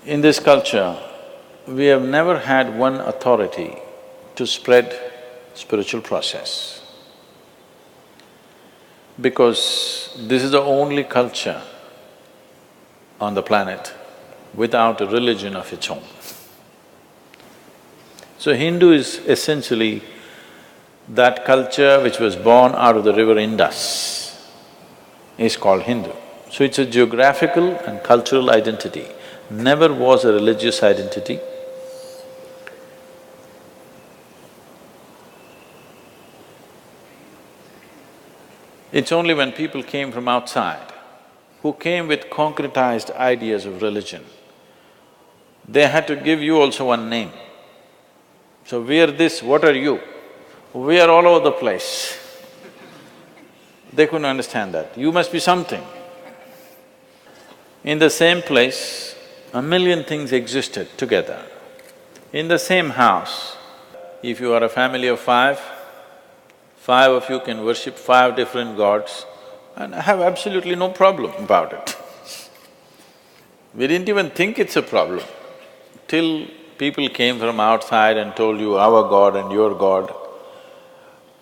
In this culture, we have never had one authority to spread spiritual process. Because this is the only culture on the planet without a religion of its own. So Hindu is essentially that culture which was born out of the river Indus is called Hindu. So it's a geographical and cultural identity, never was a religious identity. It's only when people came from outside, who came with concretized ideas of religion, they had to give you also one name. So we are this, what are you? We are all over the place. They couldn't understand that, you must be something. In the same place, a million things existed together. In the same house, if you are a family of five of you can worship five different gods and have absolutely no problem about it. We didn't even think it's a problem till people came from outside and told you our God and your God.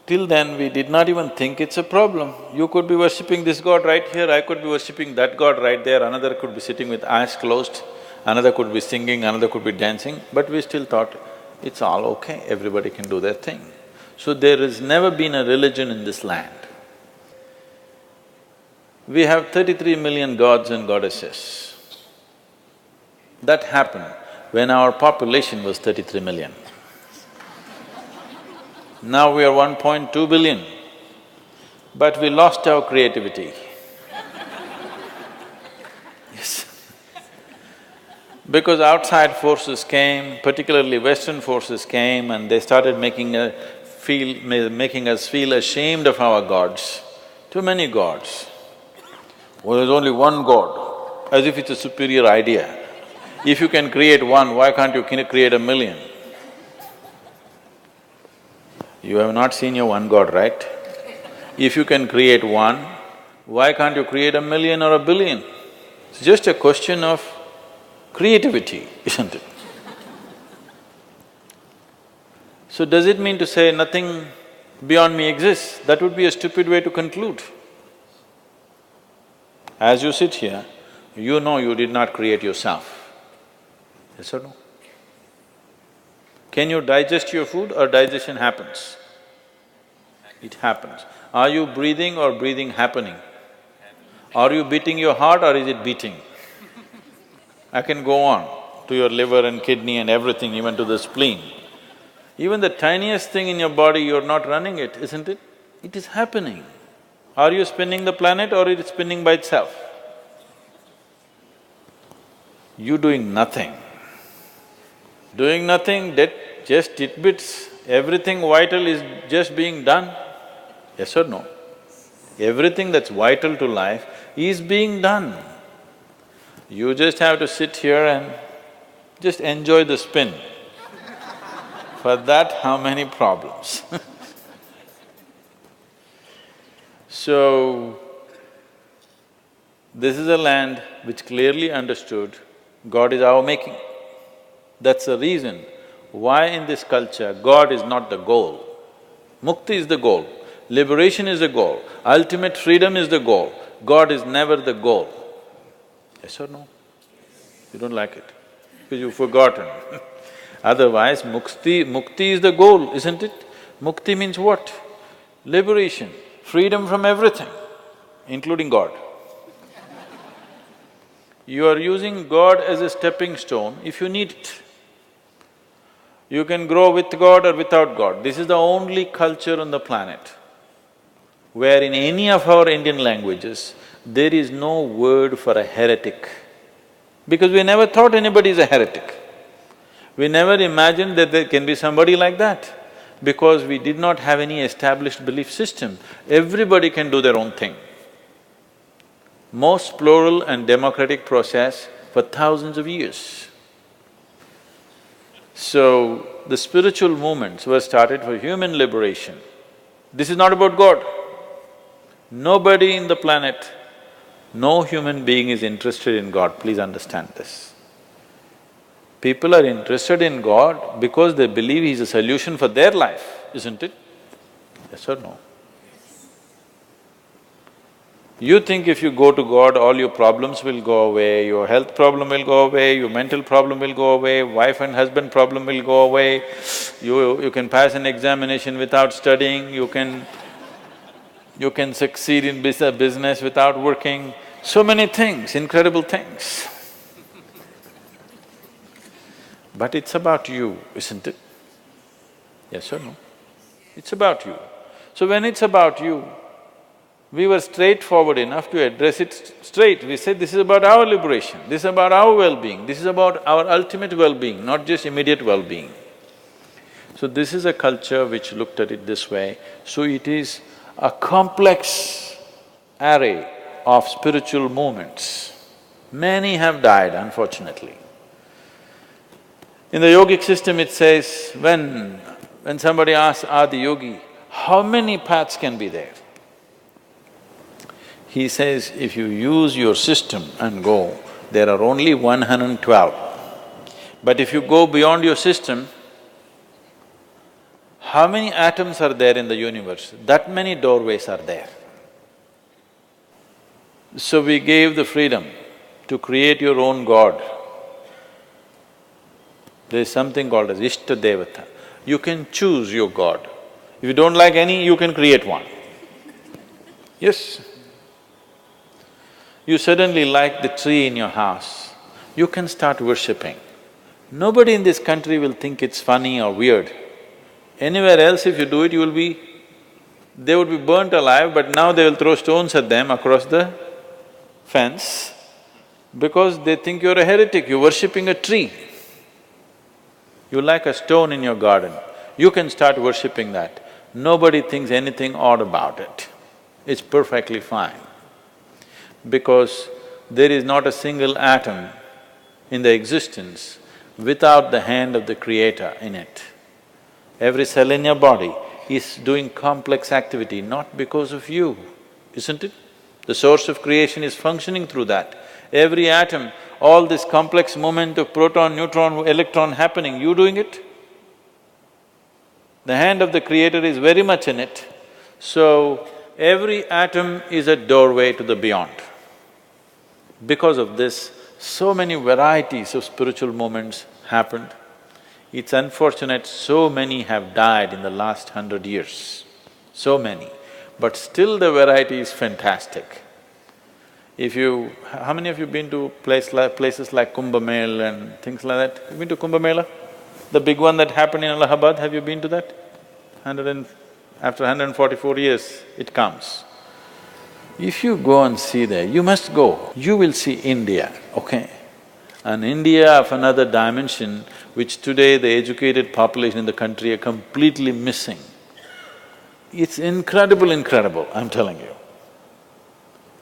Till then, we did not even think it's a problem. You could be worshipping this God right here, I could be worshipping that God right there, another could be sitting with eyes closed, another could be singing, another could be dancing, but we still thought, it's all okay, everybody can do their thing. So there has never been a religion in this land. We have 33 million gods and goddesses. That happened when our population was 33 million. Now we are 1.2 billion, but we lost our creativity. Yes. Because outside forces came, particularly Western forces came and they started making us feel ashamed of our gods. Too many gods. Well, there's only one God, as if it's a superior idea. If you can create one, why can't you create a million? You have not seen your one God, right? If you can create one, why can't you create a million or a billion? It's just a question of creativity, isn't it? So does it mean to say nothing beyond me exists? That would be a stupid way to conclude. As you sit here, you know you did not create yourself. Yes or no? Can you digest your food or digestion happens? It happens. Are you breathing or breathing happening? Are you beating your heart or is it beating? I can go on to your liver and kidney and everything, even to the spleen. Even the tiniest thing in your body, you're not running it, isn't it? It is happening. Are you spinning the planet or it is spinning by itself? You doing nothing. Doing nothing, that just tidbits, everything vital is just being done. Yes or no? Everything that's vital to life is being done. You just have to sit here and just enjoy the spin. For that, how many problems? So, this is a land which clearly understood God is our making. That's the reason why in this culture God is not the goal. Mukti is the goal, liberation is the goal, ultimate freedom is the goal. God is never the goal. Yes or no? You don't like it, because you've forgotten. Otherwise, mukti is the goal, isn't it? Mukti means what? Liberation, freedom from everything, including God. You are using God as a stepping stone if you need it. You can grow with God or without God. This is the only culture on the planet where in any of our Indian languages, there is no word for a heretic. Because we never thought anybody is a heretic. We never imagined that there can be somebody like that, because we did not have any established belief system. Everybody can do their own thing. Most plural and democratic process for thousands of years. So, the spiritual movements were started for human liberation. This is not about God. Nobody in the planet, no human being is interested in God, please understand this. People are interested in God because they believe He's a solution for their life, isn't it? Yes or no? You think if you go to God, all your problems will go away, your health problem will go away, your mental problem will go away, wife and husband problem will go away, you can pass an examination without studying, you can succeed in business without working, so many things, incredible things. But it's about you, isn't it? Yes or no? It's about you. So when it's about you, we were straightforward enough to address it straight. We said, this is about our liberation, this is about our well-being, this is about our ultimate well-being, not just immediate well-being. So this is a culture which looked at it this way. So it is a complex array of spiritual movements. Many have died, unfortunately. In the yogic system it says, when somebody asks Adi Yogi, how many paths can be there? He says, if you use your system and go, there are only 112. But if you go beyond your system, how many atoms are there in the universe? That many doorways are there. So we gave the freedom to create your own God. There is something called as Ishta Devata. You can choose your God. If you don't like any, you can create one. Yes. You suddenly like the tree in your house, you can start worshipping. Nobody in this country will think it's funny or weird. Anywhere else if you do it, they would be burnt alive, but now they will throw stones at them across the fence because they think you're a heretic, you're worshipping a tree. You like a stone in your garden, you can start worshipping that. Nobody thinks anything odd about it. It's perfectly fine. Because there is not a single atom in the existence without the hand of the Creator in it. Every cell in your body is doing complex activity not because of you, isn't it? The source of creation is functioning through that. Every atom, all this complex movement of proton, neutron, electron happening, you doing it? The hand of the Creator is very much in it. So, every atom is a doorway to the beyond. Because of this, so many varieties of spiritual movements happened. It's unfortunate so many have died in the last 100 years, so many. But still the variety is fantastic. How many of you been to places like Kumbh Mela and things like that? You been to Kumbh Mela? The big one that happened in Allahabad, have you been to that? After 144 years, it comes. If you go and see there, you must go, you will see India, okay? An India of another dimension, which today the educated population in the country are completely missing. It's incredible, I'm telling you.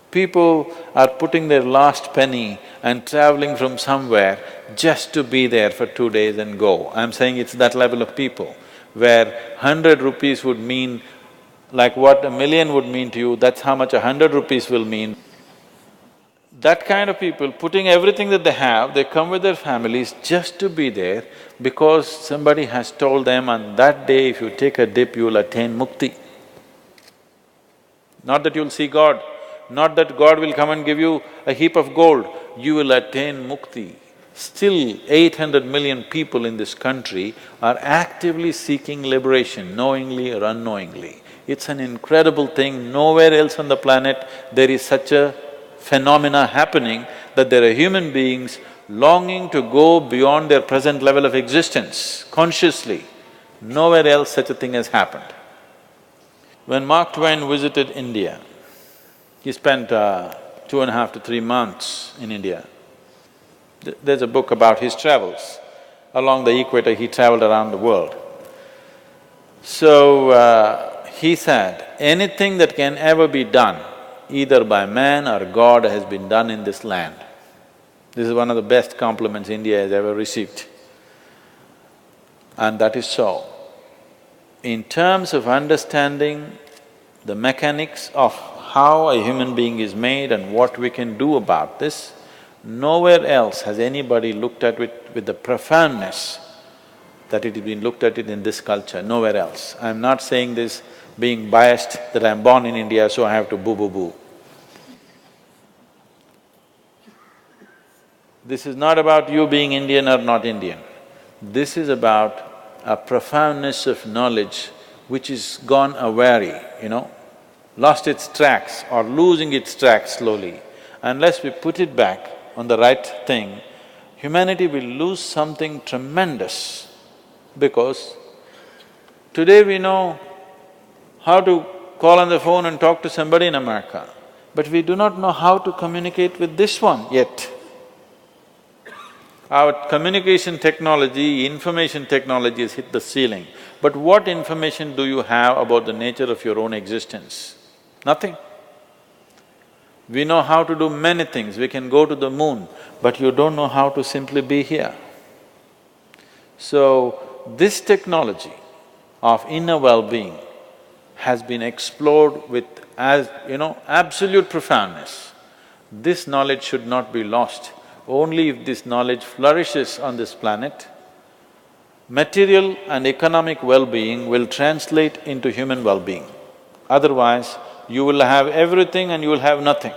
People are putting their last penny and traveling from somewhere just to be there for 2 days and go. I'm saying it's that level of people, where 100 rupees would mean like what a million would mean to you, that's how much 100 rupees will mean. That kind of people, putting everything that they have, they come with their families just to be there because somebody has told them on that day if you take a dip, you'll attain mukti. Not that you'll see God, not that God will come and give you a heap of gold, you will attain mukti. Still 800 million people in this country are actively seeking liberation, knowingly or unknowingly. It's an incredible thing, nowhere else on the planet there is such a phenomena happening that there are human beings longing to go beyond their present level of existence consciously. Nowhere else such a thing has happened. When Mark Twain visited India, he spent 2.5 to 3 months in India. There's a book about his travels. Along the equator, he traveled around the world. So, he said, anything that can ever be done, either by man or God, has been done in this land. This is one of the best compliments India has ever received. And that is so. In terms of understanding the mechanics of how a human being is made and what we can do about this, Nowhere else has anybody looked at it with the profoundness that it has been looked at it in this culture, nowhere else. I'm not saying this being biased that I'm born in India, so I have to boo-boo-boo. This is not about you being Indian or not Indian. This is about a profoundness of knowledge which is gone awry, lost its tracks or losing its tracks slowly. Unless we put it back on the right thing, humanity will lose something tremendous because today we know how to call on the phone and talk to somebody in America, but we do not know how to communicate with this one yet. Our communication technology, information technology has hit the ceiling, but what information do you have about the nature of your own existence? Nothing. We know how to do many things, we can go to the moon, but you don't know how to simply be here. So, this technology of inner well-being has been explored with absolute profoundness. This knowledge should not be lost. Only if this knowledge flourishes on this planet, material and economic well-being will translate into human well-being. Otherwise, you will have everything and you will have nothing.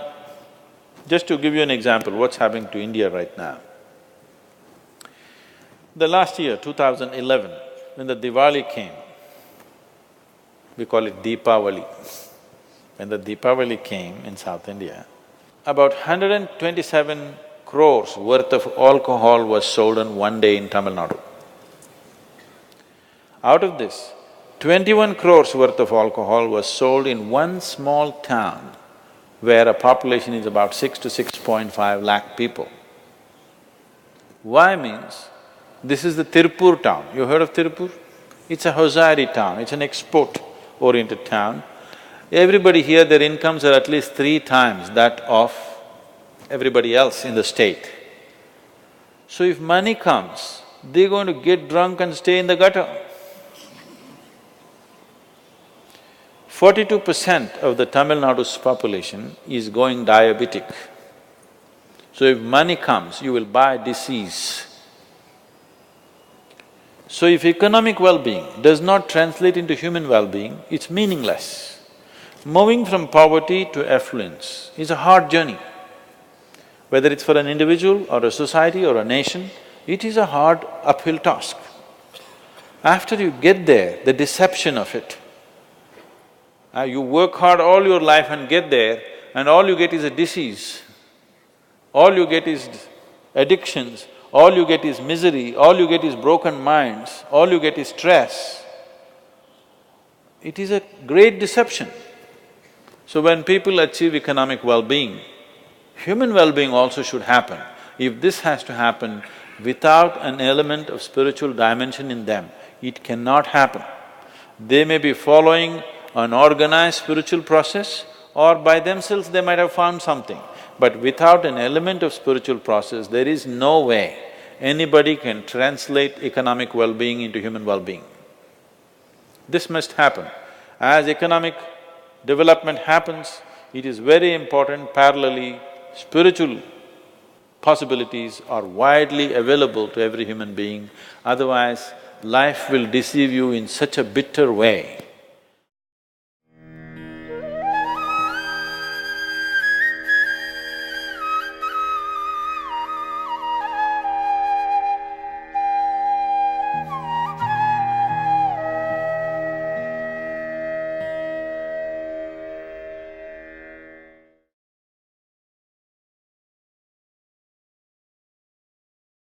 Just to give you an example, what's happening to India right now. The last year, 2011, when the Diwali came, we call it Deepavali. When the Deepavali came in South India, about 127 crores worth of alcohol was sold in one day in Tamil Nadu. Out of this, 21 crores worth of alcohol was sold in one small town where a population is about 6 to 6.5 lakh people. Why means, this is the Tirupur town. You heard of Tirupur? It's a hosiery town, it's an export-oriented town. Everybody here, their incomes are at least 3 times that of everybody else in the state. So if money comes, they're going to get drunk and stay in the gutter. 42% of the Tamil Nadu's population is going diabetic. So if money comes, you will buy disease. So if economic well-being does not translate into human well-being, it's meaningless. Moving from poverty to affluence is a hard journey. Whether it's for an individual or a society or a nation, it is a hard uphill task. After you get there, the deception of it, you work hard all your life and get there, and all you get is a disease. All you get is addictions, all you get is misery, all you get is broken minds, all you get is stress. It is a great deception. So when people achieve economic well-being, human well-being also should happen. If this has to happen without an element of spiritual dimension in them, it cannot happen. They may be following an organized spiritual process, or by themselves they might have found something. But without an element of spiritual process, there is no way anybody can translate economic well-being into human well-being. This must happen. As economic development happens, it is very important parallelly spiritual possibilities are widely available to every human being, otherwise life will deceive you in such a bitter way